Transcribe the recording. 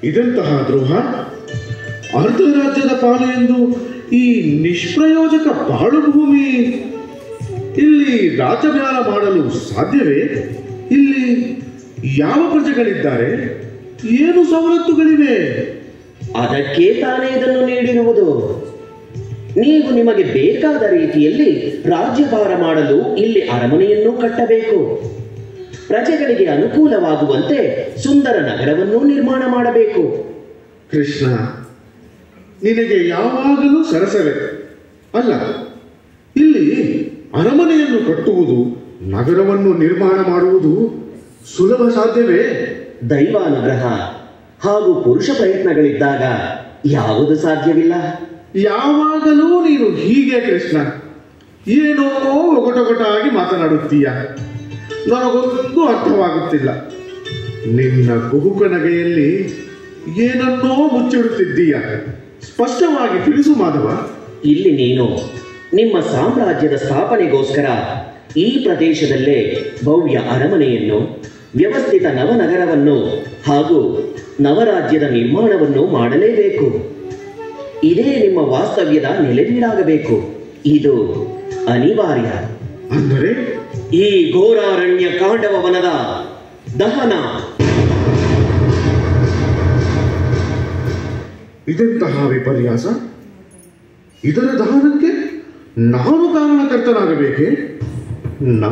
ಇದೆಂತಹ ದ್ರೋಹ! ಅರ್ಧ ರಾಜ್ಯದ ಪಾಲು ಎಂದು ಈ ನಿಷ್ಪ್ರಯೋಜಕ ಪಾಳು ಭೂಮಿ ಇಲ್ಲಿ ರಾಜಭಾರ ಮಾಡಲು ಸಾಧ್ಯವೇ? ಇಲ್ಲಿ ಯಾವ ಪ್ರಜೆಗಳಿದ್ದಾರೆ? ಏನು ಸವಲತ್ತುಗಳಿವೆ? ಅದಕ್ಕೆ ತಾನೇ ಇದನ್ನು ನೀಡಿರುವುದು. ನೀವು ನಿಮಗೆ ಬೇಕಾದ ರೀತಿಯಲ್ಲಿ ರಾಜ್ಯಭಾರ ಮಾಡಲು ಇಲ್ಲಿ ಅರಮನೆಯನ್ನು ಕಟ್ಟಬೇಕು. ಪ್ರಜೆಗಳಿಗೆ ಅನುಕೂಲವಾಗುವಂತೆ ಸುಂದರ ನಗರವನ್ನು ನಿರ್ಮಾಣ ಮಾಡಬೇಕು. ಕೃಷ್ಣ, ನಿನಗೆ ಯಾವಾಗಲೂ ಸರಸವೇ ಅಲ್ಲ. ಇಲ್ಲಿ ಅರಮನೆಯನ್ನು ಕಟ್ಟುವುದು, ನಗರವನ್ನು ನಿರ್ಮಾಣ ಮಾಡುವುದು ಸುಲಭ ಸಾಧ್ಯವೇ? ದೈವಾನುಗ್ರಹ ಹಾಗೂ ಪುರುಷ ಪ್ರಯತ್ನಗಳಿದ್ದಾಗ ಯಾವುದು ಸಾಧ್ಯವಿಲ್ಲ. ಯಾವಾಗಲೂ ನೀನು ಹೀಗೆ ಕೃಷ್ಣ, ಏನೋ ಒಗಟೊಗಟಾಗಿ ಮಾತನಾಡುತ್ತೀಯ. ನನಗೊಂದು ಅರ್ಥವಾಗುತ್ತಿಲ್ಲ. ನಿನ್ನ ಕುಹುಕ ನಗೆಯಲ್ಲಿ ಏನನ್ನೋ ಮುಚ್ಚಿಡುತ್ತಿದ್ದೀಯ. ಸ್ಪಷ್ಟವಾಗಿ ತಿಳಿಸು ಮಾಧವ. ಇಲ್ಲಿ ನೀನು ನಿಮ್ಮ ಸಾಮ್ರಾಜ್ಯದ ಸ್ಥಾಪನೆಗೋಸ್ಕರ ಈ ಪ್ರದೇಶದಲ್ಲೇ ಭವ್ಯ ಅರಮನೆಯನ್ನು, ವ್ಯವಸ್ಥಿತ ನವನಗರವನ್ನು ಹಾಗೂ ನವರಾಜ್ಯದ ನಿರ್ಮಾಣವನ್ನು ಮಾಡಲೇಬೇಕು. ಇದೇ ನಿಮ್ಮ ವಾಸ್ತವ್ಯದ ನೆಲೆವೀಡಾಗಬೇಕು. ಇದು ಅನಿವಾರ್ಯ. ಅಂದರೆ ಈ ಘೋರಾರಣ್ಯ ಕಾಂಡವ ವನದ ದಹನ. ಇದೆಂತಹ ವಿಪರ್ಯಾಸ! ಇದರ ದಹನಕ್ಕೆ ನಾನು ಕಾರಣಕರ್ತನಾಗಬೇಕೆ? ನಮ್ಮ